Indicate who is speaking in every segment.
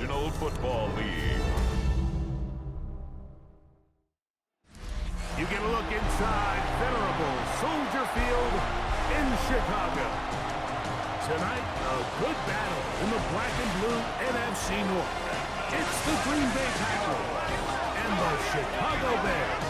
Speaker 1: National Football League.
Speaker 2: You get a look inside venerable Soldier Field in Chicago. Tonight, a good battle in the black and blue NFC North. It's the Green Bay Packers and the Chicago Bears.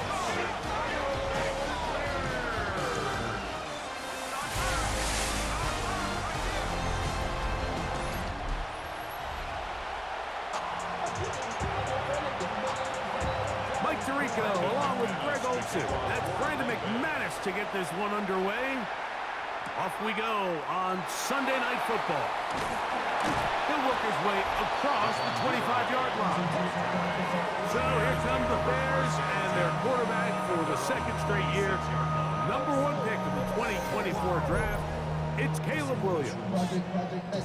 Speaker 2: Mike Tirico along with Greg Olsen. That's Brandon McManus to get this one underway. Off we go on Sunday Night Football. He'll work his way across the 25-yard line. So here come the Bears and their quarterback for the second straight year. Number one pick of the 2024 draft. It's Caleb Williams.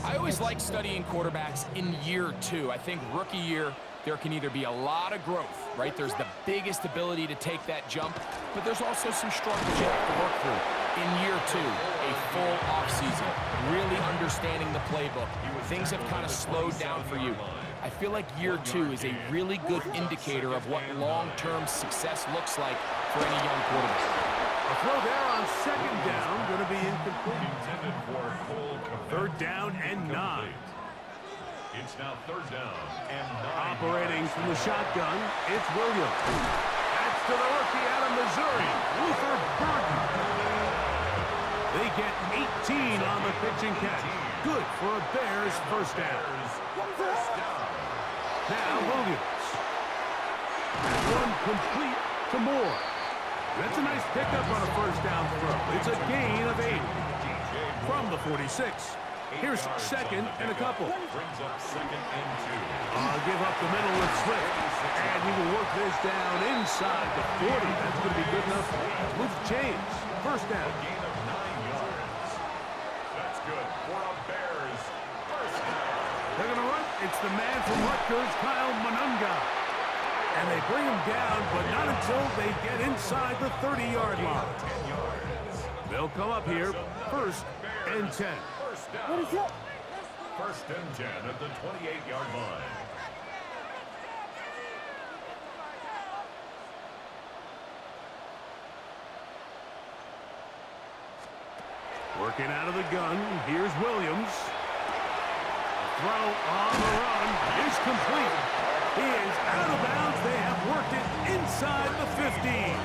Speaker 3: I always like studying quarterbacks in year two. I think rookie year, there can either be a lot of growth, right? There's the biggest ability to take that jump, but there's also some struggles you have to work through. In year two, a full offseason, really understanding the playbook. Things have kind of slowed down for you. I feel like year two is a really good indicator of what long-term success looks like for any young quarterback.
Speaker 2: A throw there on second down, going to be incomplete. Third down and 9.
Speaker 1: It's now third down and 9.
Speaker 2: Operating from the shotgun, it's Williams. That's to the rookie out of Missouri, Luther Burden. They get 18 on the pitch and catch. Good for a Bears first down. Now Williams. One complete to Moore. That's a nice pickup on a first down throw. It's a gain of 8 from the 46. Here's second and a couple.
Speaker 1: Brings up second and 2.
Speaker 2: Give up the middle with Swift. And he will work this down inside the 40. That's going to be good enough to move the chains. First down.
Speaker 1: Gain of 9 yards. That's good for a Bears first down.
Speaker 2: They're going to run. It's the man from Rutgers, Kyle Monunga. And they bring him down, but not until they get inside the 30-yard line. They'll come up here, first and 10.
Speaker 1: What is it? First and 10 at the 28-yard line.
Speaker 2: Working out of the gun, here's Williams. Throw on the run is complete. He is out of bounds. They have worked it inside the 15.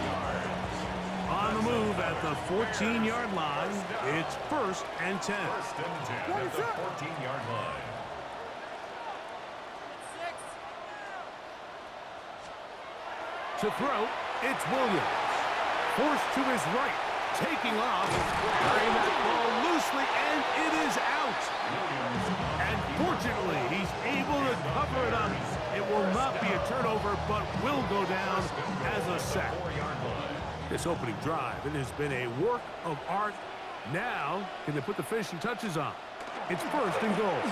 Speaker 2: On the move at the 14-yard line, it's first and 10.
Speaker 1: First and 10 at the 14-yard line.
Speaker 2: To throw, it's Williams. Forced to his right, taking off, carrying that ball loosely, and it is out. And fortunately, he's able to cover it up. It will not be a turnover, but will go down as a sack. This opening drive, it has been a work of art. Now, can they put the finishing touches on? It's first and goal.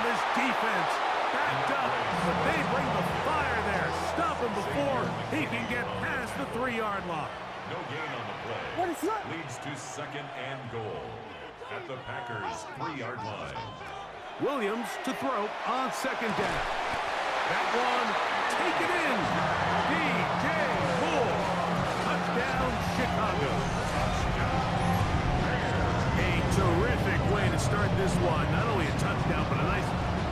Speaker 2: This defense backed up, but they bring the fire there. Stop him before he can get past the 3-yard line.
Speaker 1: No gain on the play.
Speaker 2: What is that?
Speaker 1: Leads to second and goal at the Packers' 3-yard line.
Speaker 2: Williams to throw on second down. That one, take it in. DJ Moore. Touchdown, Chicago. A terrific way to start this one. Not only a touchdown, but a nice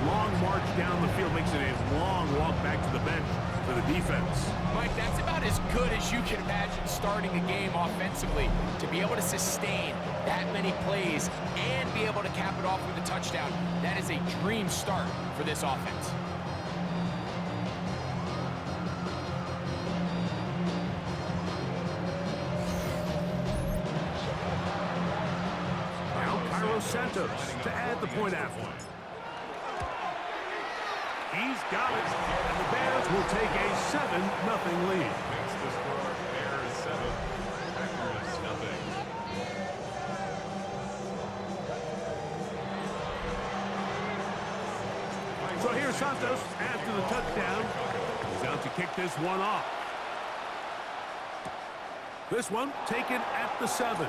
Speaker 2: long march down the field. Makes it a long walk back to the bench for the defense.
Speaker 3: Mike, that's about as good as you can imagine starting a game offensively. To be able to sustain that many plays and be able to cap it off with a touchdown, that is a dream start for this offense.
Speaker 2: Now Cairo Santos to add the point after. He's got it, and the Bears will take a 7-0 lead.
Speaker 1: Makes the score Bears 7, Packers nothing.
Speaker 2: So here's Santos after the touchdown. He's out to kick this one off. This one taken at the 7.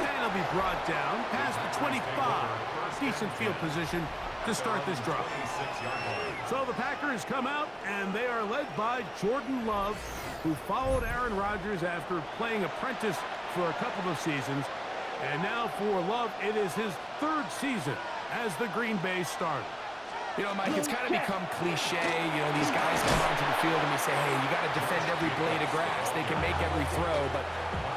Speaker 2: And he'll be brought down past the 25. Decent field position to start this drive. So the Packers come out, and they are led by Jordan Love, who followed Aaron Rodgers after playing apprentice for a couple of seasons. And now for Love, it is his third season as the Green Bay starter.
Speaker 3: You know, Mike, it's kind of become cliche. You know, these guys come onto the field and we say, hey, you got to defend every blade of grass. They can make every throw, but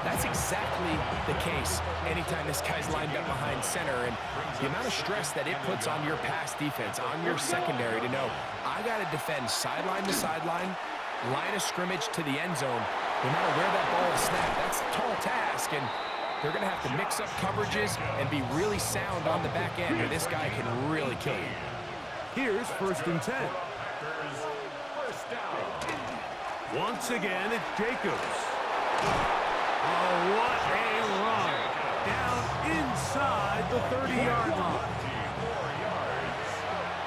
Speaker 3: that's exactly the case anytime this guy's lined up behind center. And the amount of stress that it puts on your pass defense, on your secondary to know, I got to defend sideline to sideline, line of scrimmage to the end zone, no matter where that ball is snapped. That's a tall task, and they're going to have to mix up coverages and be really sound on the back end, or this guy can really kill you.
Speaker 2: Here's 1st and 10. Once again, it's Jacobs. Oh, what a run. Down inside the 30-yard line.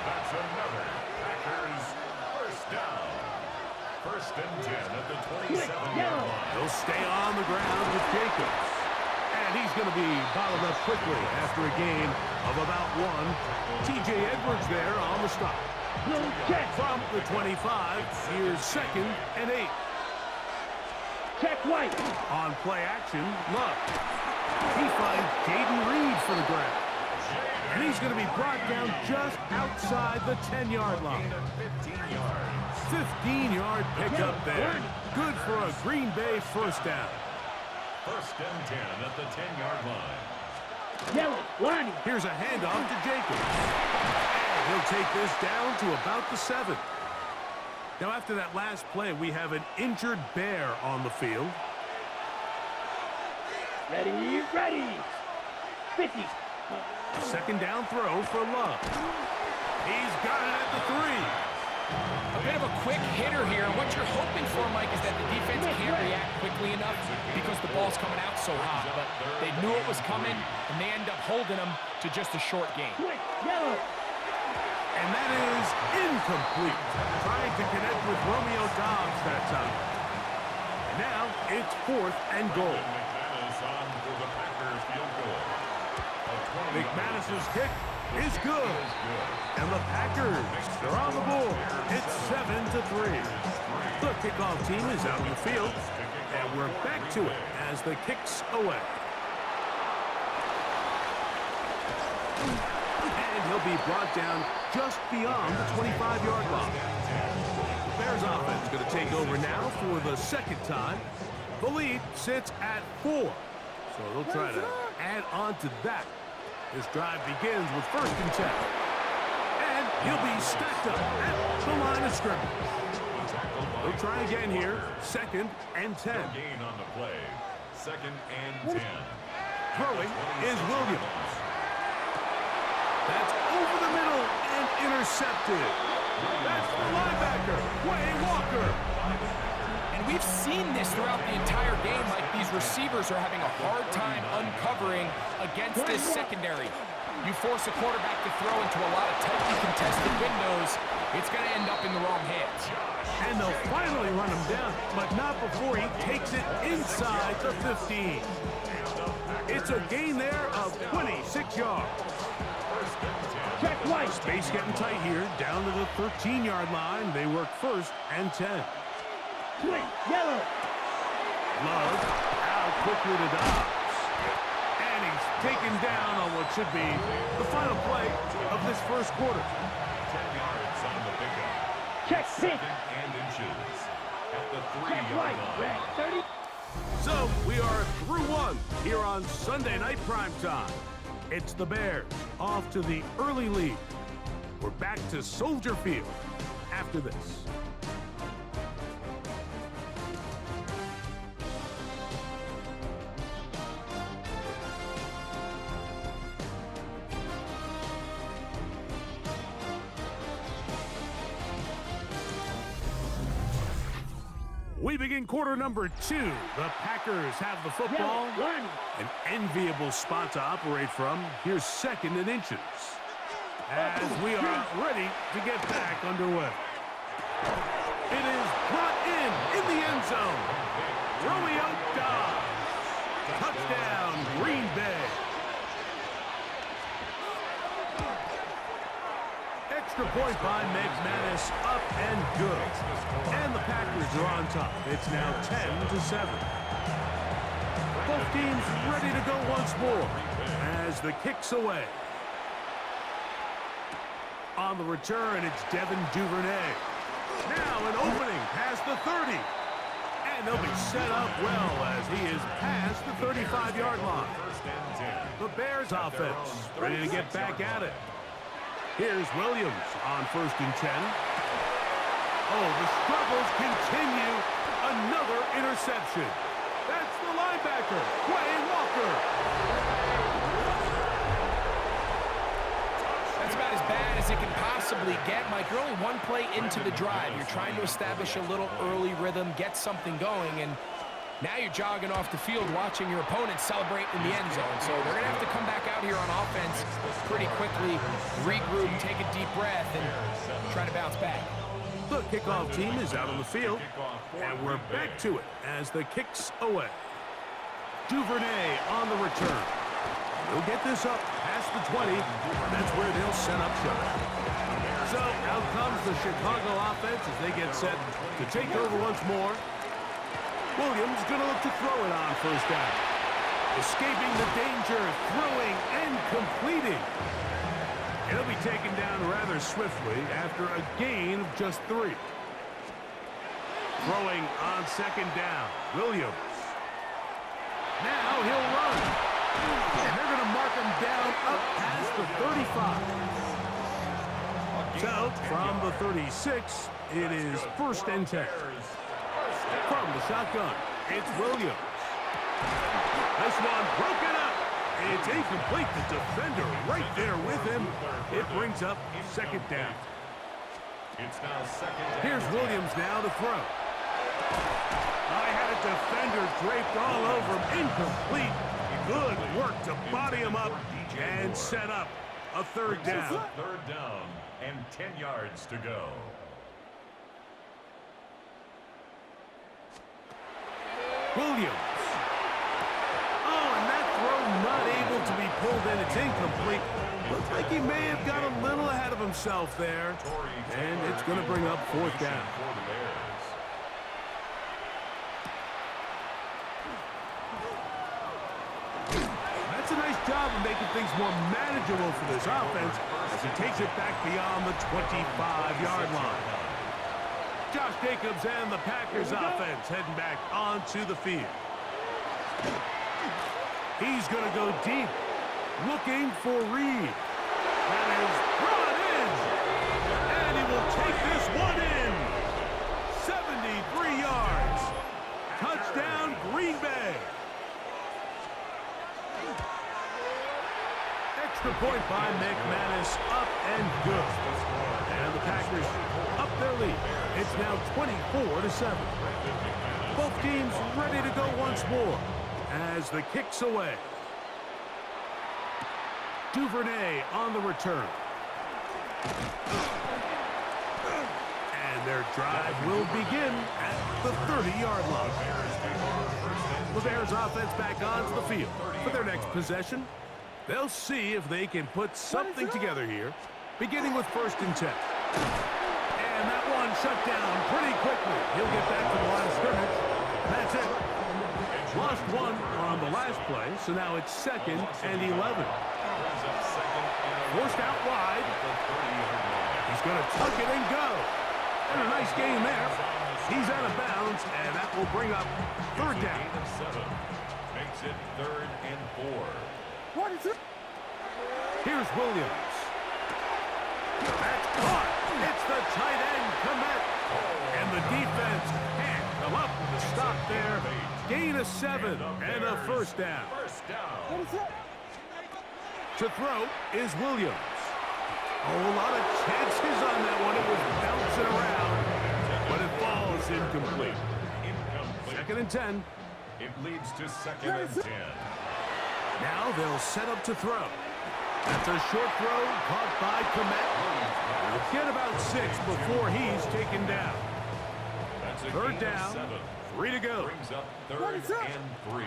Speaker 1: That's another Packers first down. 1st and 10 at the 27-yard line.
Speaker 2: He'll stay on the ground with Jacobs. And he's going to be bottled up quickly after a gain of about 1. T.J. Edwards there on the stop. From the 25, here's 2nd and 8.
Speaker 4: Check White.
Speaker 2: On play action, Love. He finds Jaden Reed for the grab. And he's going to be brought down just outside the 10-yard line. 15-yard pickup there. Good for a Green Bay first down.
Speaker 1: 1st and 10 at the 10-yard line.
Speaker 4: Yellow, Lonnie.
Speaker 2: Here's a handoff to Jacobs. And he'll take this down to about the 7. Now, after that last play, we have an injured Bear on the field.
Speaker 4: Ready, ready. 50.
Speaker 2: A 2nd down throw for Love. He's got it at the 3.
Speaker 3: A bit of a quick hitter here. What you're hoping for, Mike, is that the defense can't react quickly enough because the ball's coming out so hot. But they knew it was coming, and they end up holding them to just a short gain.
Speaker 4: Yellow.
Speaker 2: And that is incomplete. Trying to connect with Romeo Dobbs that time. And now it's 4th and goal.
Speaker 1: McManus on for the Packers field goal.
Speaker 2: McManus's kick is good. And the Packers are on the board. It's 7-3. The kickoff team is out on the field. And we're back to it as the kick's away. And he'll be brought down just beyond the 25-yard line. The Bears offense going to take over now for the 2nd time. The lead sits at 4. So they'll try to add on to that. This drive begins with 1st and 10. And he'll be stacked up at the line of scrimmage. They'll try again here. 2nd and 10.
Speaker 1: Gain on the play. 2nd and 10.
Speaker 2: Throwing is Williams. That's over the middle and intercepted. That's the linebacker, Wayne Walker.
Speaker 3: And we've seen this throughout the entire game, like these receivers are having a hard time uncovering against this secondary. You force a quarterback to throw into a lot of tightly contested windows, it's going to end up in the wrong hands.
Speaker 2: And they'll finally run him down, but not before he takes it inside the 15. It's a gain there of 26 yards.
Speaker 4: Check White.
Speaker 2: Space getting tight here, down to the 13-yard line. They work 1st and 10.
Speaker 4: Yellow.
Speaker 2: Love out quickly to Dobbs. And he's taken down on what should be the final play of this 1st quarter.
Speaker 1: 10 yards on the pickup.
Speaker 4: Check 6.
Speaker 1: 2nd and inches at the
Speaker 4: Check
Speaker 1: 3-yard
Speaker 4: White.
Speaker 1: line.
Speaker 4: 30.
Speaker 2: So we are through 1 here on Sunday Night Primetime. It's the Bears off to the early lead. We're back to Soldier Field after this. We begin quarter number 2. The Packers have the football. An enviable spot to operate from. Here's 2nd and inches. As we are ready to get back underway. It is brought in the end zone. Romeo Dobbs. Touchdown, Green Bay. point by McManus, up and good. And the Packers are on top. It's now 10-7. Both teams ready to go once more as the kick's away. On the return, it's Devin Duvernay. Now an opening past the 30. And they'll be set up well as he is past the 35-yard line. The Bears offense ready to get back at it. Here's Williams on 1st and 10. Oh, the struggles continue. Another interception. That's the linebacker, Wayne Walker.
Speaker 3: That's about as bad as it can possibly get, Mike. You're only one play into the drive. You're trying to establish a little early rhythm, get something going, and now you're jogging off the field watching your opponent celebrate in the end zone. So they're going to have to come back out here on offense pretty quickly, regroup, take a deep breath, and try to bounce back.
Speaker 2: The kickoff team is out on the field, and we're back to it as the kick's away. Duvernay on the return. He'll get this up past the 20, and that's where they'll set up shop. So out comes the Chicago offense as they get set to take over once more. Williams going to look to throw it on 1st down. Escaping the danger, throwing and completing. He'll be taken down rather swiftly after a gain of just 3. Throwing on 2nd down, Williams. Now he'll run. And they're going to mark him down up past the 35. So from the 36, it is 1st and 10. From the shotgun, it's Williams. This one broken up. It's incomplete. The defender right there with him. It brings up 2nd down.
Speaker 1: It's now 2nd down.
Speaker 2: Here's Williams now to throw. I had a defender draped all over him. Incomplete. Good work to body him up and set up a 3rd down.
Speaker 1: 3rd down and 10 yards to go.
Speaker 2: Williams. Oh, and that throw not able to be pulled in. It's incomplete. Looks like he may have got a little ahead of himself there. And it's going to bring up 4th down. That's a nice job of making things more manageable for this offense as he takes it back beyond the 25-yard line. Josh Jacobs and the Packers offense heading back onto the field. He's going to go deep, looking for Reed. That is brought in, and he will take this one in. 73 yards. Touchdown, Green Bay. Extra point by McManus, up and good. And the Packers up their lead. It's now 24-7. Both teams ready to go once more as the kick's away. Duvernay on the return. And their drive will begin at the 30-yard line. The Bears offense back onto the field for their next possession. They'll see if they can put something together here, beginning with 1st and 10. And that one shut down pretty quickly. He'll get back to the line of scrimmage. That's it. Lost one on the last play, so now it's 2nd and 11. Forced out wide. He's going to tuck it and go. And a nice gain there. He's out of bounds, and that will bring up 3rd down.
Speaker 1: Makes it 3rd and 4.
Speaker 4: What is it?
Speaker 2: Here's Williams. That's caught. It's the tight end, Komet. And the defense can't come up with a stop there. Gain of 7 and a 1st down.
Speaker 4: What is it?
Speaker 2: To throw is Williams. Oh, a lot of chances on that one. It was bouncing around, but it falls incomplete. 2nd and 10.
Speaker 1: It leads to 2nd and 10.
Speaker 2: Now they'll set up to throw. That's a short throw caught by Komet. He'll get about 6 before he's taken down.
Speaker 1: That's a
Speaker 2: 3rd
Speaker 1: gain of
Speaker 2: down,
Speaker 1: 7.
Speaker 2: 3 to go.
Speaker 1: Brings up 3rd and 3.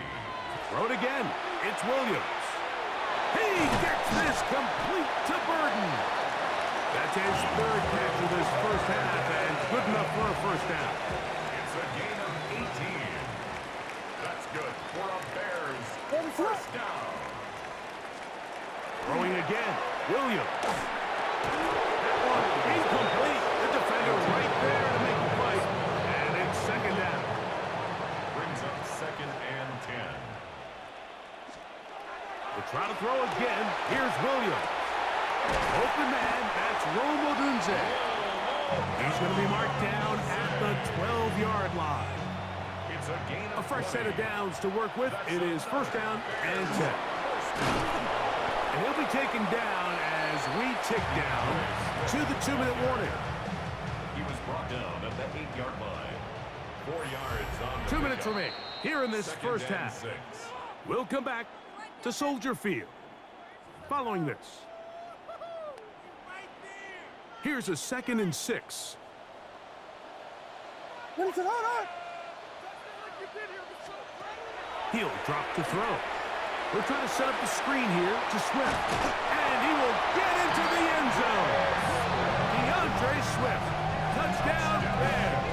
Speaker 2: Throw it again. It's Williams. He gets this complete to Burden. That's his third catch of this first half, and good enough for a first down.
Speaker 1: It's a gain of 18. That's good for a Bears
Speaker 4: What is
Speaker 1: first
Speaker 4: that?
Speaker 1: down.
Speaker 2: Throwing again, Williams. That one incomplete. The defender right there to make the play. And it's second down.
Speaker 1: Brings up 2nd and 10.
Speaker 2: They try to throw again. Here's Williams. Open man, that's Rome Odunze. He's going to be marked down at the 12-yard line.
Speaker 1: It's a gain
Speaker 2: A
Speaker 1: of
Speaker 2: fresh set of
Speaker 1: 20.
Speaker 2: downs to work with. It is first down and 10. And he'll be taken down as we tick down to the 2-minute warning.
Speaker 1: He was brought down at the 8-yard line. 4 yards on the
Speaker 2: 2 minutes
Speaker 1: pickup.
Speaker 2: remaining here in this
Speaker 1: Second
Speaker 2: first
Speaker 1: and
Speaker 2: half.
Speaker 1: 6.
Speaker 2: We'll come back to Soldier Field. Following this, here's a 2nd and 6.
Speaker 4: What is it? Hold on.
Speaker 2: He'll drop to throw. We're trying to set up the screen here to Swift. And he will get into the end zone. DeAndre Swift. Touchdown, Bears.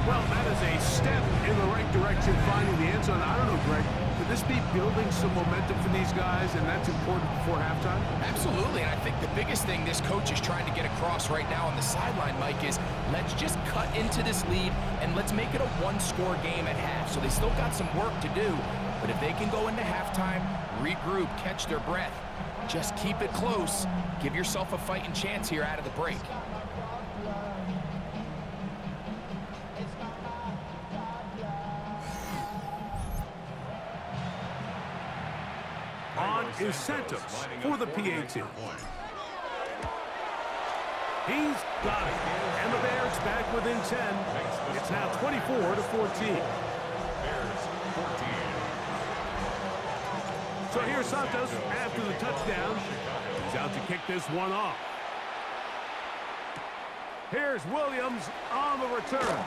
Speaker 2: Well, that is a step in the right direction, finding the end zone. I don't know, Greg. Could this be building some momentum for these guys, and that's important before halftime?
Speaker 3: Absolutely, and I think the biggest thing this coach is trying to get across right now on the sideline, Mike, is let's just cut into this lead and let's make it a one-score game at half. So they still got some work to do, but if they can go into halftime, regroup, catch their breath, just keep it close, give yourself a fighting chance here out of the break.
Speaker 2: On is Santos for the PAT. He's got it. And the Bears back within 10. It's now 24-14. So here's Santos after the touchdown. He's out to kick this one off. Here's Williams on the return.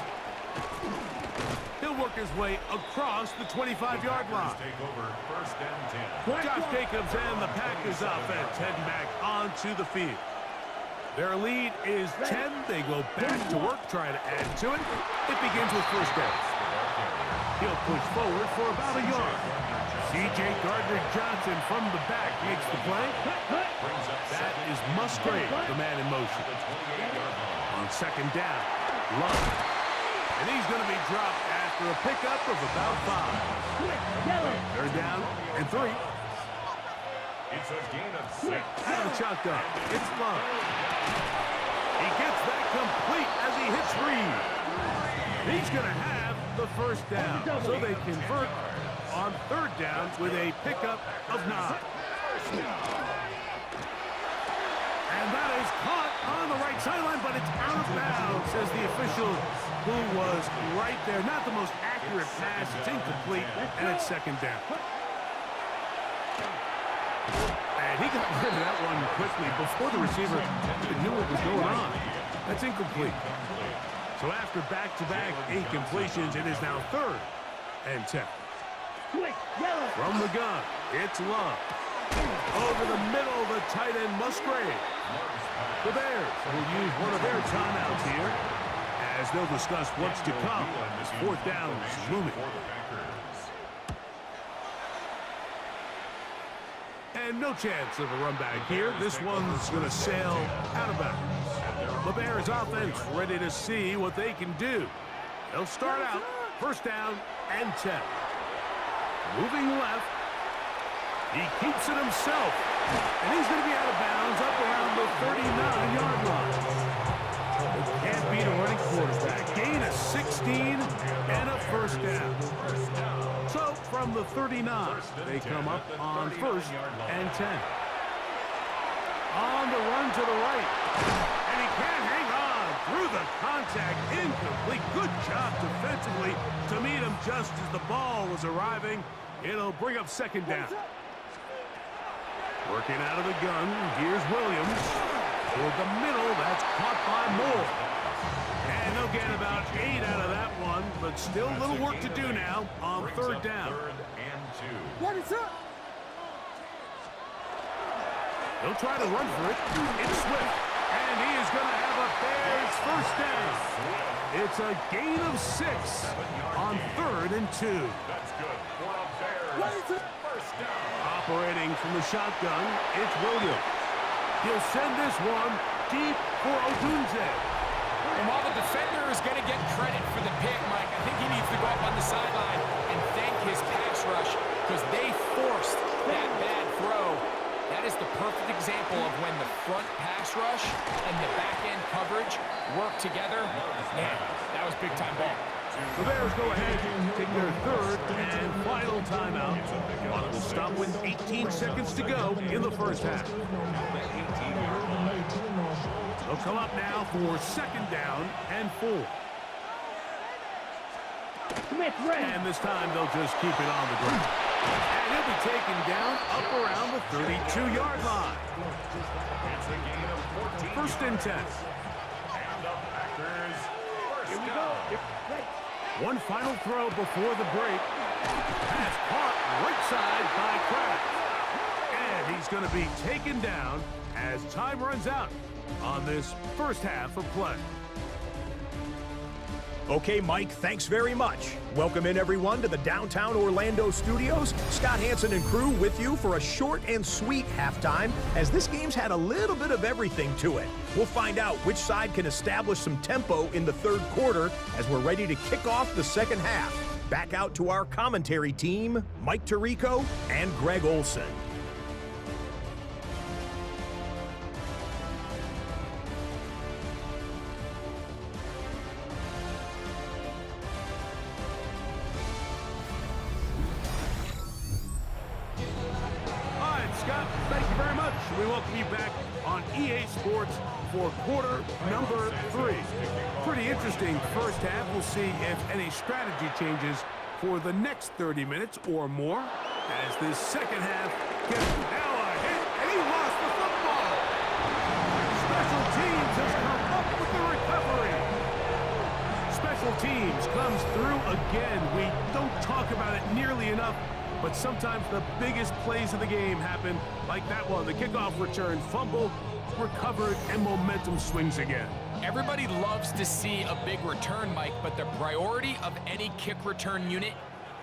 Speaker 2: He'll work his way across the 25-yard line.
Speaker 1: Take over 1st and 10.
Speaker 2: Josh Jacobs and the Packers offense heading back onto the field. Their lead is 10. They go back to work, trying to add to it. It begins with first down. He'll push forward for about a yard. C.J. Gardner-Johnson from the back makes the play. That is Musgrave, the man in motion. On second down, Love. And he's going to be dropped after a pickup of about 5. Third down and 3.
Speaker 1: It's a gain of 6.
Speaker 2: Out of the shotgun, it's Love. He gets that complete as he hits Reed. He's going to have the first down. So they convert on third down with a pickup of 9. And that is caught on the right sideline, but it's out of bounds, says the official who was right there. Not the most accurate pass. It's incomplete, and it's second down. And he got rid of that one quickly before the receiver knew what was going on. That's incomplete. So after back-to-back incompletions, it is now 3rd and 10. From the gun, it's Love. Over the middle, the tight end Musgrave. The Bears will use one of their timeouts here as they'll discuss what's to come as 4th down is looming. And no chance of a run back here. This one's going to sail out of bounds. The Bears offense ready to see what they can do. They'll start out 1st down and 10. Moving left. He keeps it himself. And he's going to be out of bounds up around the 39-yard line. It can't beat a running quarterback. Gain of 16 and a 1st down. So from the 39, they come up on 1st and 10. On the run to the right. And he can't hang on through the contact. Incomplete. Good job defensively to meet him just as the ball was arriving. It'll bring up 2nd down. Working out of the gun, here's Williams. Toward the middle, that's caught by Moore. And they'll get about 8 out of that one, but still a little work to do now on 3rd down.
Speaker 1: 3rd and 2.
Speaker 4: What is up?
Speaker 2: He'll try to run for it. It's Swift, and he is going to have a Bears first down. It's a gain of 6 on 3rd and 2.
Speaker 1: That's good for a Bears first down.
Speaker 2: Operating from the shotgun, it's Williams. He'll send this one deep for Odunze.
Speaker 3: And while the defender is going to get credit for the pick, Mike, I think he needs to go up on the sideline and thank his pass rush because they forced that bad throw. That is the perfect example of when the front pass rush and the back-end coverage work together. Man, that was big-time ball.
Speaker 2: The Bears go ahead, take their 3rd and final timeout. Clock will stop with 18 seconds to go in the first half. They'll come up now for 2nd down and 4. And this time they'll just keep it on the ground. And he'll be taken down up around the 32-yard line.
Speaker 1: It's a gain of 14.
Speaker 2: 1st and 10.
Speaker 1: And the Packers first down.
Speaker 2: One final throw before the break. Pass caught right side by Kraft. And he's going to be taken down as time runs out on this first half of play.
Speaker 5: Okay, Mike, thanks very much. Welcome in, everyone, to the downtown Orlando studios. Scott Hansen and crew with you for a short and sweet halftime, as this game's had a little bit of everything to it. We'll find out which side can establish some tempo in the 3rd quarter as we're ready to kick off the 2nd half. Back out to our commentary team, Mike Tirico and Greg Olson.
Speaker 2: Scott, thank you very much. We welcome you back on EA Sports for quarter number 3. Pretty interesting first half. We'll see if any strategy changes for the next 30 minutes or more as this second half gets now a hit, and he lost the football. Special teams has come up with the recovery. Special teams comes through again. We don't talk about it nearly enough, but sometimes the biggest plays of the game happen like that one. The kickoff return, fumble, recovered, and momentum swings again.
Speaker 3: Everybody loves to see a big return, Mike, but the priority of any kick return unit,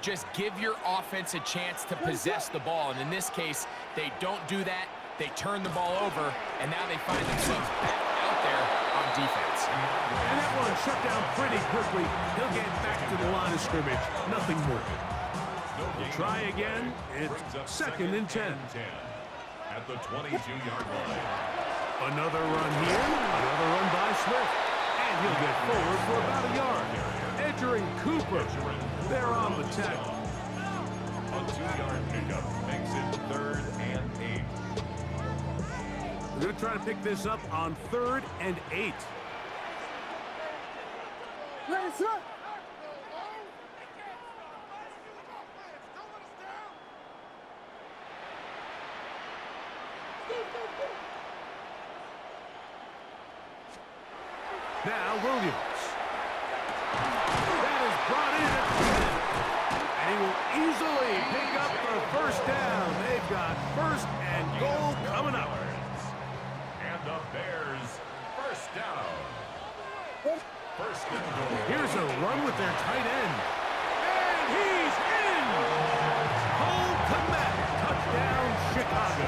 Speaker 3: just give your offense a chance to possess the ball. And in this case, they don't do that. They turn the ball over, and now they find themselves back out there on defense.
Speaker 2: And that one shut down pretty quickly. He'll get back to the line of scrimmage. Nothing more. We'll try again. It's 2nd and 10.
Speaker 1: At the 22-yard line.
Speaker 2: Another run here. Another run by Swift. And he'll get forward for about a yard. Edger and Cooper, they're on the tackle.
Speaker 1: A 2-yard pickup makes it 3rd and 8.
Speaker 2: We're going to try to pick this up on 3rd and 8.
Speaker 4: Ready, set.
Speaker 2: Now Williams. That is brought in at the 10. And he will easily pick up the first down. They've got 1st and goal coming up.
Speaker 1: And the Bears first down. 1st and goal.
Speaker 2: Here's a run with their tight end. And he's in! Cole Kmet, touchdown Chicago.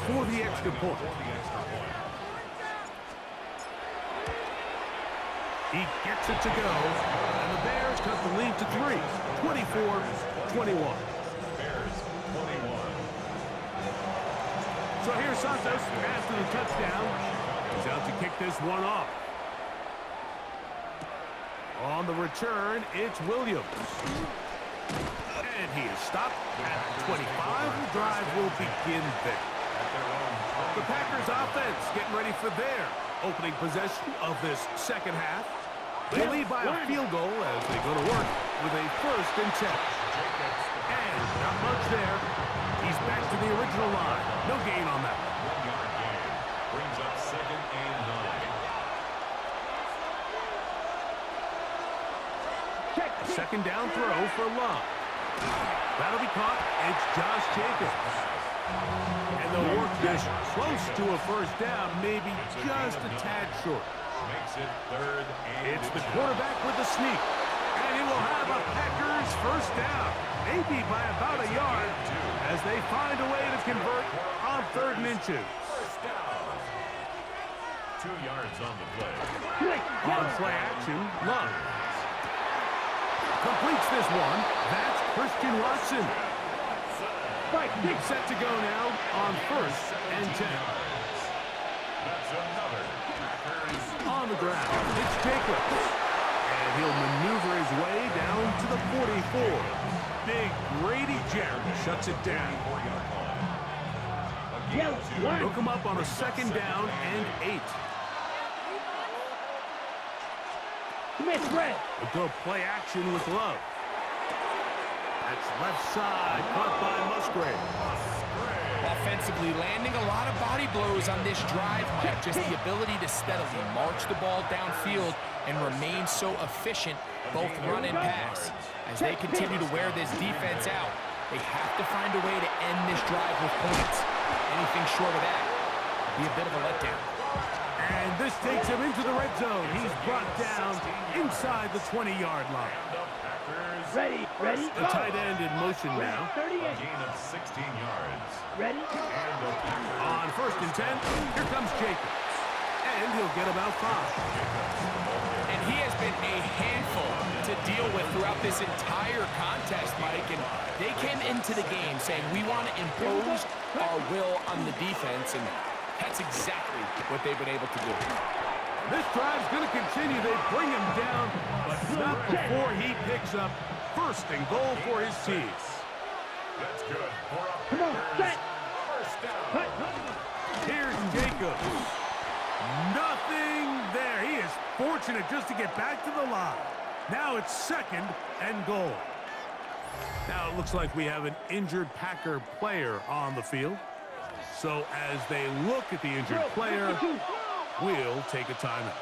Speaker 2: For the extra point. He gets it to go, and the Bears cut the lead to 3, 24-21.
Speaker 1: Bears 21.
Speaker 2: So here's Santos after the touchdown. He's out to kick this one off. On the return, it's Williams. And he is stopped at the 25. The drive will begin there. The Packers offense getting ready for their opening possession of this second half. They lead by a field goal as they go to work with a 1st and 10. And not much there. He's back to the original line. No gain on that.
Speaker 1: 1-yard gain. Brings up 2nd and 9.
Speaker 2: A 2nd down throw for Love. That'll be caught. It's Josh Jacobs. And they'll work this close to a 1st down, maybe just a tad short.
Speaker 1: Makes it 3rd and
Speaker 2: It's the quarterback with the sneak. And he will have a Packers 1st down, maybe by about a yard, as they find a way to convert on 3rd and inches.
Speaker 1: First down. 2 yards on the play.
Speaker 2: On play action, Love completes this one. That's Christian Watson. Set to go now on 1st and 10.
Speaker 1: That's another. Packers
Speaker 2: On the ground, it's Jacobs. And he'll maneuver his way down to the 44. Big Grady Jarrett shuts it down.
Speaker 1: 4-yard line. Again,
Speaker 2: Hook him up on a 2nd down and 8. We'll go play action with Love. That's left side, caught by Musgrave.
Speaker 3: Offensively, landing a lot of body blows on this drive, Mike. Just the ability to steadily march the ball downfield and remain so efficient, both run and pass. As they continue to wear this defense out, they have to find a way to end this drive with points. Anything short of that would be a bit of a letdown.
Speaker 2: And this takes him into the red zone. He's brought down inside the 20-yard line.
Speaker 4: Ready,
Speaker 2: The tight end in motion now.
Speaker 1: a gain of 16 yards.
Speaker 4: Ready?
Speaker 1: And the Packers
Speaker 2: On 1st and 10, here comes Jacobs. And he'll get about 5.
Speaker 3: And he has been a handful to deal with throughout this entire contest, Mike. And they came into the game saying, we want to impose our will on the defense, and that's exactly what they've been able to do.
Speaker 2: This drive's going to continue. They bring him down, but not before he picks up 1st and goal for his team.
Speaker 1: That's good. For a
Speaker 4: Come on, set.
Speaker 1: First down.
Speaker 2: Here's Jacobs. Nothing there. He is fortunate just to get back to the line. Now it's 2nd and goal. Now it looks like we have an injured Packer player on the field. So as they look at the injured player, we'll take a timeout.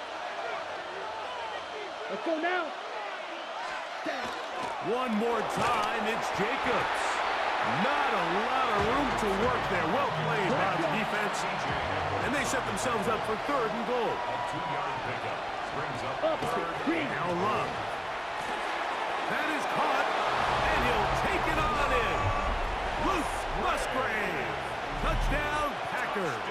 Speaker 4: Let's go now.
Speaker 2: One more time, it's Jacobs. Not a lot of room to work there. Well played by the defense. And they set themselves up for 3rd and goal.
Speaker 1: A 2-yard pickup. Brings up
Speaker 4: Opposite.
Speaker 1: 3rd.
Speaker 4: Green.
Speaker 2: Now Love. That is caught, and he'll take it on in. Luke Musgrave. Touchdown, Packers.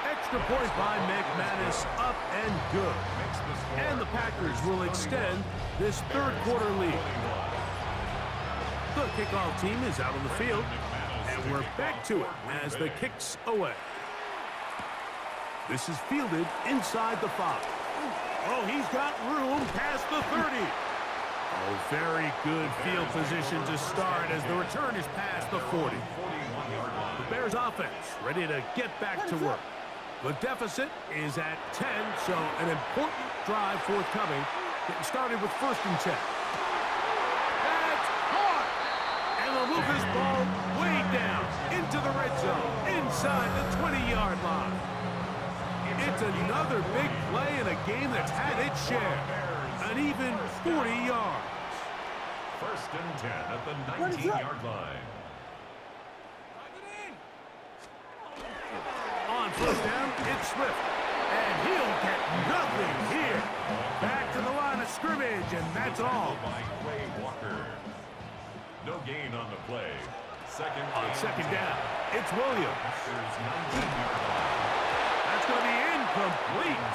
Speaker 2: Extra point by McManus, up and good. And the Packers will extend this 3rd quarter lead. The kickoff team is out on the field, and we're back to it as the kick's away. This is fielded inside the 5. Oh, he's got room past the 30. Oh, very good field position to start as the return is past the 40. The Bears offense ready to get back to work. The deficit is at 10, so an important drive forthcoming. Getting started with 1st and 10. That's caught! And they'll move this ball way down into the red zone, inside the 20-yard line. It's another big play in a game that's had its share. An even 40 yards.
Speaker 1: 1st and 10 at the 19-yard line.
Speaker 2: On 1st down, it's Swift. And he'll get nothing here. Back to the line of scrimmage, and that's all.
Speaker 1: By Quay Walker. No gain on the play.
Speaker 2: On 2nd down, it's Williams.
Speaker 1: Packers 19-yard line.
Speaker 2: That's going to be incomplete.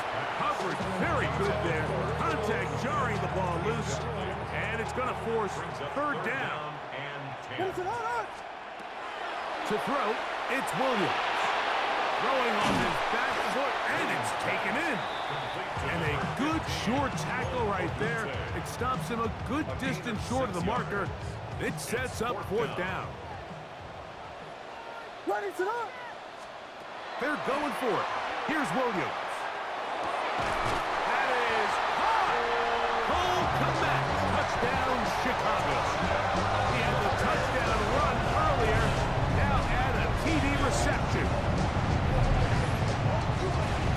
Speaker 2: Coverage very good there. Contact jarring the ball loose. And it's going to force 3rd down.
Speaker 1: And 10.
Speaker 2: To throw, it's Williams. Throwing on his back foot, and it's taken in. And a good short tackle right there. It stops him a good distance short of the marker. It sets up 4th down. They're going for it. Here's Williams. That is high. Cole comeback. Touchdown, Chicago. He had the touchdown run earlier. Now add a TD reception.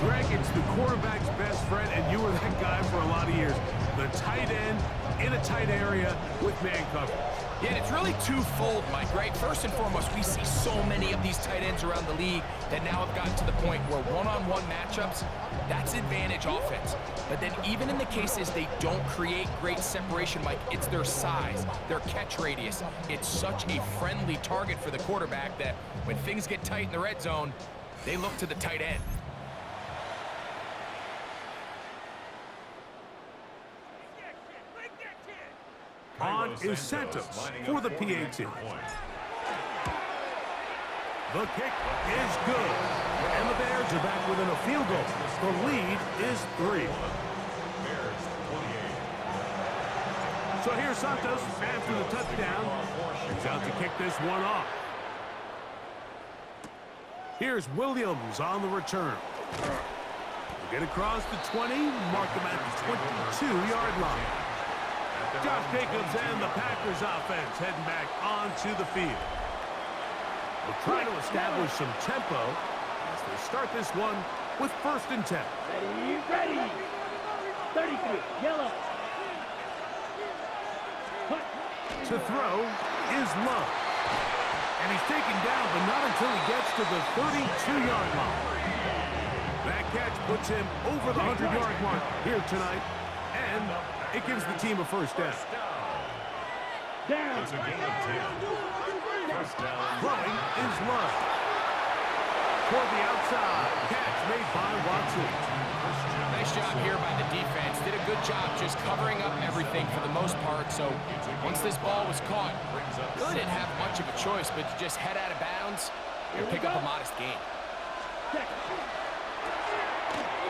Speaker 2: Greg, it's the quarterback's best friend, and you were that guy for a lot of years. The tight end in a tight area with man coverage.
Speaker 3: Yeah, and it's really twofold, Mike, right? First and foremost, we see so many of these tight ends around the league that now have gotten to the point where one-on-one matchups, that's advantage offense. But then even in the cases they don't create great separation, Mike, it's their size, their catch radius. It's such a friendly target for the quarterback that when things get tight in the red zone, they look to the tight end.
Speaker 2: On is Santos for the PAT. The kick is good. And the Bears are back within a field goal. The lead is 3. So here's Santos after the touchdown. He's out to kick this one off. Here's Williams on the return. We'll get across the 20, mark him at the 22-yard line. Josh Jacobs and the Packers offense heading back onto the field. We'll try to establish some tempo as they start this one with 1st and 10.
Speaker 4: Ready. 33, yellow.
Speaker 2: To throw is Love. And he's taken down, but not until he gets to the 32-yard line. That catch puts him over the 100-yard mark here tonight. And it gives the team a 1st down.
Speaker 4: Down.
Speaker 1: It's a gain of 10. 1st down.
Speaker 2: Throwing is Love. Toward the outside. Catch made by Watson.
Speaker 3: Nice job here by the defense. Did a good job just covering up everything for the most part. So once this ball was caught, really didn't have much of a choice but to just head out of bounds and pick up a modest gain.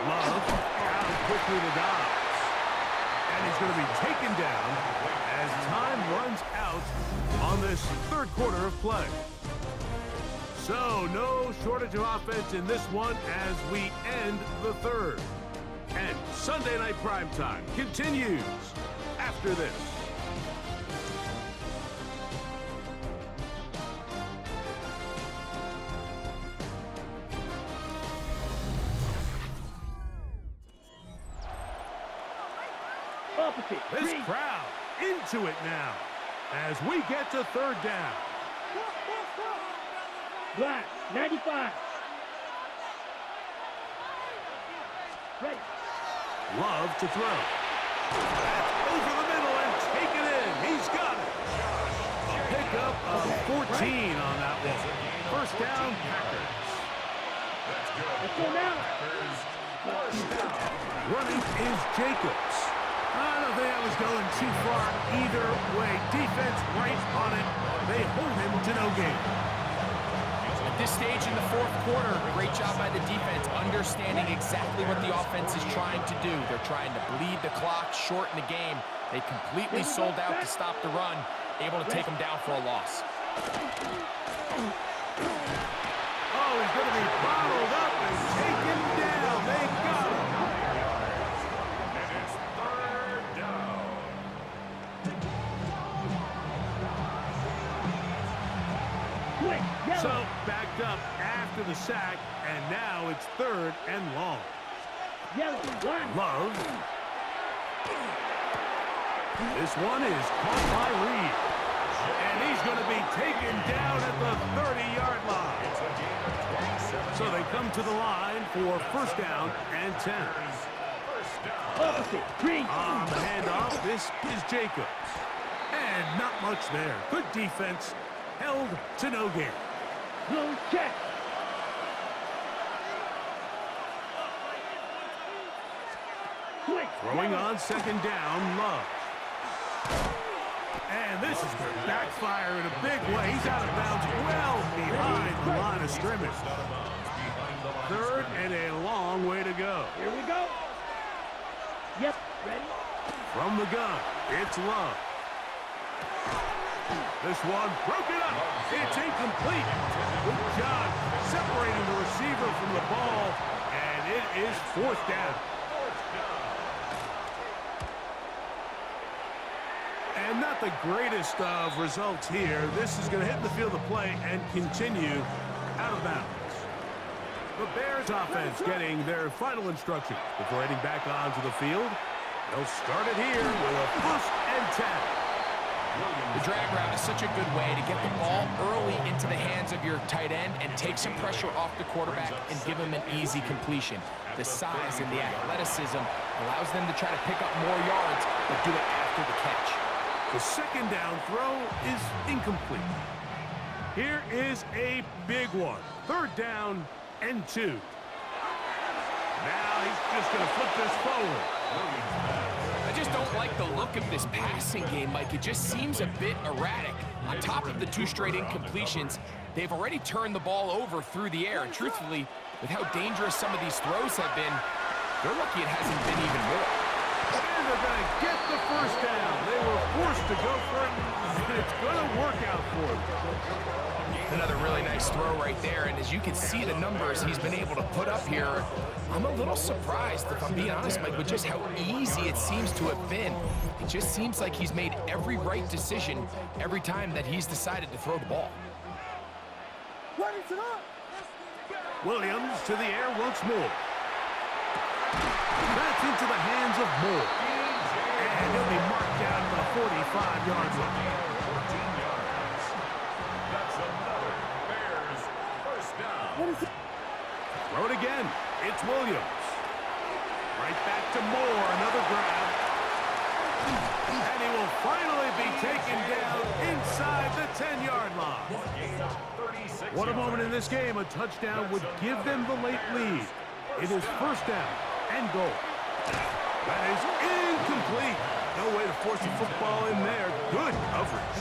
Speaker 2: Love out quickly to Dobbs. And he's going to be taken down as time runs out on this 3rd quarter of play. So no shortage of offense in this one as we end the 3rd. And Sunday Night Primetime continues after this. This crowd into it now as we get to 3rd down.
Speaker 4: Black, 95. Ready.
Speaker 2: Love to throw. That's over the middle and take it in. He's got it. A pickup of 14 on that one. 1st down, Packers.
Speaker 4: Let's go now.
Speaker 2: Running is Jacobs. I don't think that was going too far either way. Defense right on it. They hold him to no gain.
Speaker 3: At this stage in the 4th quarter, great job by the defense, understanding exactly what the offense is trying to do. They're trying to bleed the clock, shorten the game. They completely sold out to stop the run, able to take them down for a loss.
Speaker 2: Oh, he's going to be bottled up and taken down. They got him.
Speaker 1: And it's 3rd down.
Speaker 2: So backed up after the sack, and now it's 3rd and long. Love. This one is caught by Reed. And he's going to be taken down at the 30-yard line. So they come to the line for 1st down and 10. On the handoff, this is Jacobs. And not much there. Good defense. Held to no gain.
Speaker 4: Check.
Speaker 2: Throwing on 2nd down, Love. And this is going to backfire in a big way. He's out of bounds well behind the line of scrimmage. 3rd and a long way to go.
Speaker 4: Here we go. Yep, ready.
Speaker 2: From the gun, it's Love. This one broken up. It's incomplete. Good job separating the receiver from the ball, and it is fourth down. And not the greatest of results here. This is going to hit the field of play and continue out of bounds. The Bears offense getting their final instructions before heading back onto the field. They'll start it here with a 1st and 10.
Speaker 3: The drag route is such a good way to get the ball early into the hands of your tight end and take some pressure off the quarterback and give him an easy completion. The size and the athleticism allows them to try to pick up more yards, but do it after the catch.
Speaker 2: The second down throw is incomplete. Here is a big one. 3rd down and 2. Now he's just going to flip this forward.
Speaker 3: I just don't like the look of this passing game, Mike. It just seems a bit erratic. On top of the 2 straight incompletions, they've already turned the ball over through the air. And truthfully, with how dangerous some of these throws have been, they're lucky it hasn't been even more.
Speaker 2: And they're going to get the 1st down. They were forced to go for it, and it's going to work out for them.
Speaker 3: Another really nice throw right there, and as you can see the numbers he's been able to put up here, I'm a little surprised, if I'm being honest, Mike, with just how easy it seems to have been. It just seems like he's made every right decision every time that he's decided to throw the ball.
Speaker 2: Williams to the air once more. That's into the hands of Moore. And he'll be marked down at the 45-yard line.
Speaker 1: 14 yards. That's another Bears 1st down.
Speaker 2: Throw it again. It's Williams. Right back to Moore. Another grab. And he will finally be taken down inside the 10-yard line. What a moment in this game. A touchdown would give them the late lead. It is 1st down and goal. That is incomplete. No way to force the football in there. Good coverage.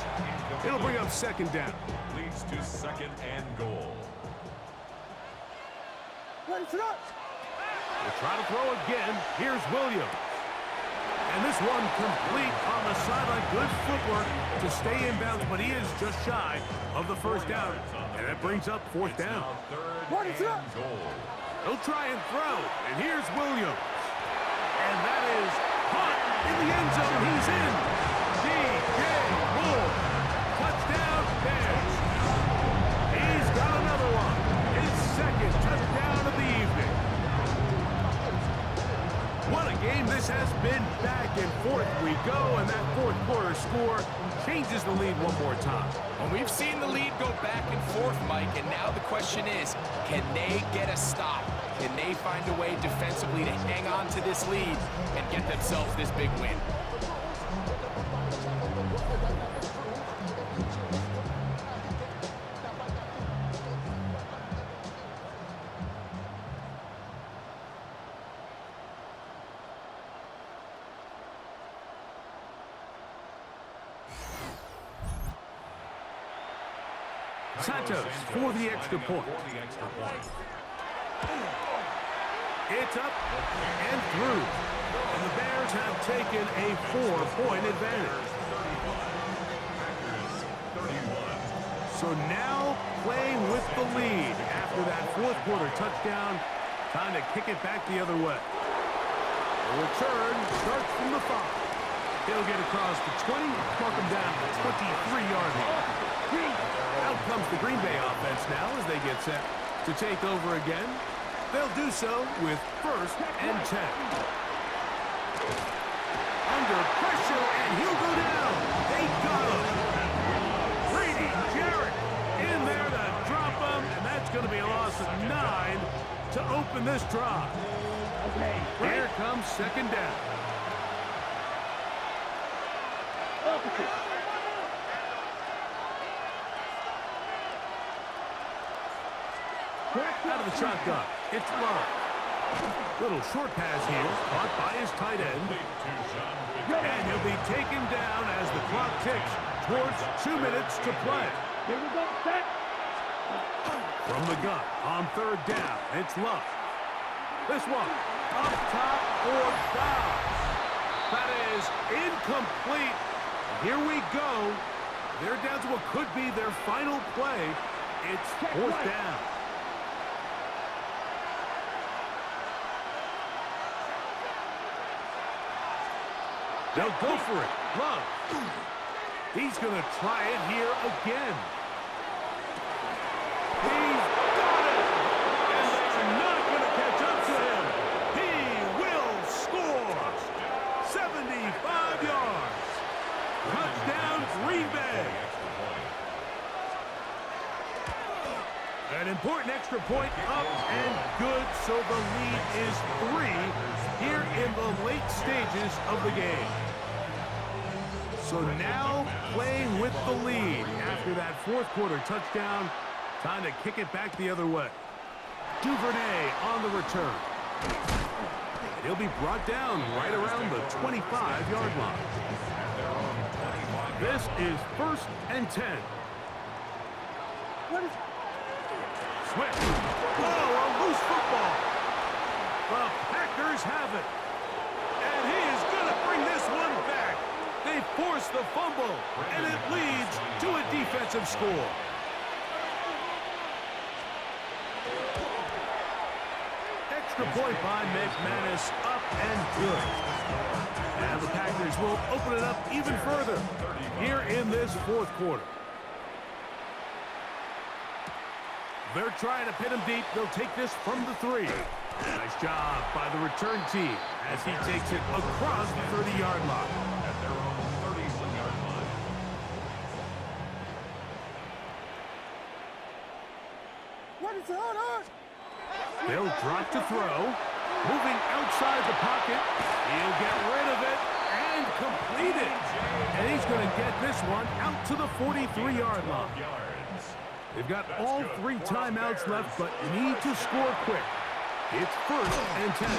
Speaker 2: It'll bring up 2nd down.
Speaker 1: Leads to 2nd and goal.
Speaker 2: We'll try to throw again. Here's Williams. And this one complete on the sideline. Good footwork to stay in bounds, but he is just shy of the 1st down. And that brings up 4th down.
Speaker 1: 3rd and goal.
Speaker 2: He'll try and throw. And here's Williams. And that is caught in the end zone. He's in. D.J. Moore. Touchdown, Bears. He's got another one. His 2nd touchdown of the evening. What a game this has been. Back and forth we go, and that 4th quarter score changes the lead one more time.
Speaker 3: And we've seen the lead go back and forth, Mike, and now the question is, can they get a stop? Can they find a way defensively to hang on to this lead and get themselves this big win?
Speaker 2: Santos for the extra point. It's up and through. And the Bears have taken a 4-point advantage. So now playing with the lead after that 4th quarter touchdown. Time to kick it back the other way. The return starts from the 5. He'll get across the 20, mark him down to the 23-yard line. Out comes the Green Bay offense now as they get set to take over again. They'll do so with 1st and 10. Under pressure, and he'll go down. They got him. Brady Jarrett in there to drop him, and that's going to be a loss of 9 to open this drive. Here comes 2nd down. Out of the shotgun, it's Love. Little short pass here, caught by his tight end. And he'll be taken down as the clock ticks towards 2 minutes to play.
Speaker 4: Here we go, set.
Speaker 2: From the gun, on 3rd down, it's Love. This one, up top for Dobbs. That is incomplete. Here we go They're down to what could be their final play. It's fourth down. They'll go for it. Love. He's going to try it here again. He's got it. And they're not going to catch up to him. He will score. 75 yards. Touchdown, Green Bay. An important extra point up and good, so the lead is 3 here in the late stages of the game. So now playing with the lead after that fourth quarter touchdown, time to kick it back the other way. Duvernay on the return. And he'll be brought down right around the 25-yard line. This is 1st and 10. Swift. Oh, a loose football. The Packers have it. And he is going to bring this one back. They force the fumble, and it leads to a defensive score. Extra point by McManus, up and good. And the Packers will open it up even further here in this fourth quarter. They're trying to pin him deep. They'll take this from the 3. Nice job by the return team as he takes it across the 30-yard line.
Speaker 1: At their own 31-yard line.
Speaker 4: What is going on?
Speaker 2: They'll drop to throw. Moving outside the pocket. He'll get rid of it and complete it. And he's going to get this one out to the 43-yard line. They've got all 3 timeouts left, but need to score quick. It's 1st and 10.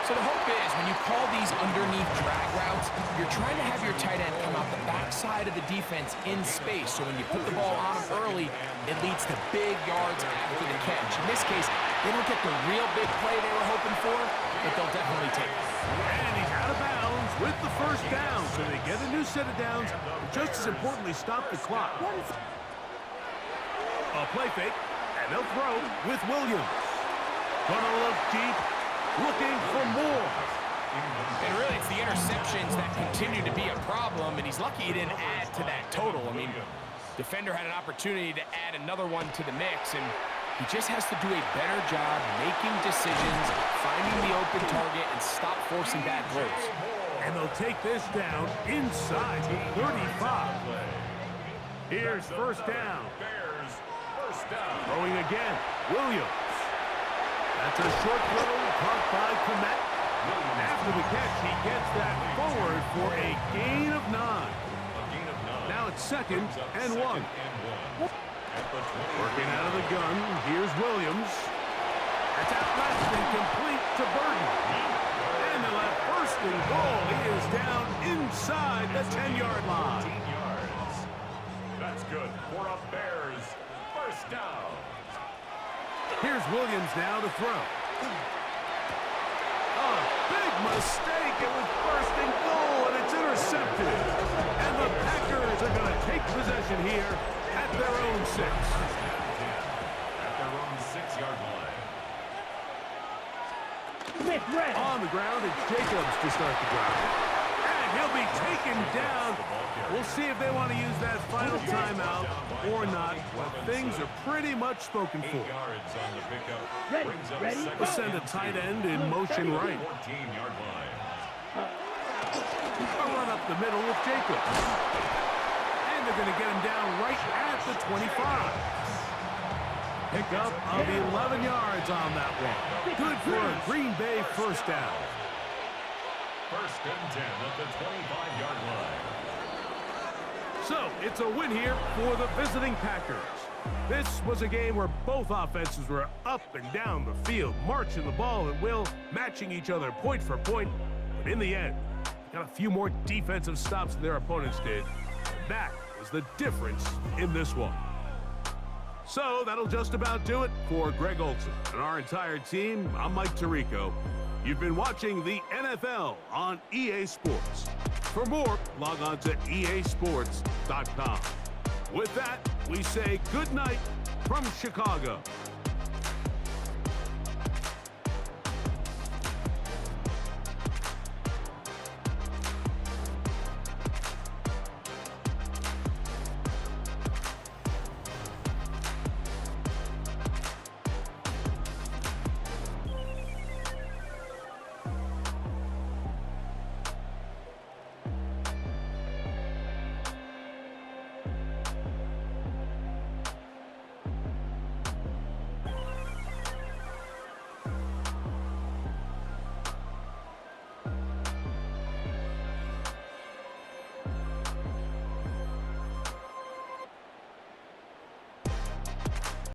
Speaker 3: So the hope is when you call these underneath drag routes, you're trying to have your tight end come out the backside of the defense in space. So when you put the ball on him early, it leads to big yards after the catch. In this case, they don't get the real big play they were hoping for, but they'll definitely take it.
Speaker 2: And he's out of bounds with the 1st down. So they get a new set of downs, but just as importantly, stop the clock. A play fake, and they'll throw with Williams. Gonna look deep, looking for more.
Speaker 3: And really, it's the interceptions that continue to be a problem, and he's lucky he didn't add to that total. I mean, defender had an opportunity to add another one to the mix, and he just has to do a better job making decisions, finding the open target, and stop forcing bad throws.
Speaker 2: And they'll take this down inside the 35. Here's 1st down.
Speaker 1: Bears, 1st down.
Speaker 2: Throwing again, Williams. That's a short throw caught by Komet. After the catch, he gets that forward for a gain of 9. Now it's 2nd and 1. Working out of the gun, here's Williams. That's out left and complete to Burton. And they'll have 1st and goal. He is down inside the 10-yard line.
Speaker 1: That's good for a Bears 1st down.
Speaker 2: Here's Williams now to throw. A big mistake. It was 1st and goal, and it's intercepted. And the Packers are going to take possession here at their own 6.
Speaker 1: At their own 6-yard line.
Speaker 4: Smith ready.
Speaker 2: On the ground, it's Jacobs to start the drive. And he'll be taken down. We'll see if they want to use that final timeout or not. But things are pretty much spoken for.
Speaker 1: 8 yards on the pickup.
Speaker 4: Ready,
Speaker 1: Brings up
Speaker 4: ready.
Speaker 1: 2nd
Speaker 2: We'll send a tight end in motion right.
Speaker 1: 14-yard line.
Speaker 2: A run up the middle with Jacobs. And they're going to get him down right at the 25. Pickup of 11 yards on that one. Good for a Green Bay 1st down.
Speaker 1: 1st and 10 at the 25-yard line.
Speaker 2: So, it's a win here for the visiting Packers. This was a game where both offenses were up and down the field, marching the ball at will, matching each other point for point. But in the end, got a few more defensive stops than their opponents did. That was the difference in this one. So, that'll just about do it for Greg Olson and our entire team. I'm Mike Tirico. You've been watching the NFL on EA Sports. For more, log on to easports.com. With that, we say good night from Chicago.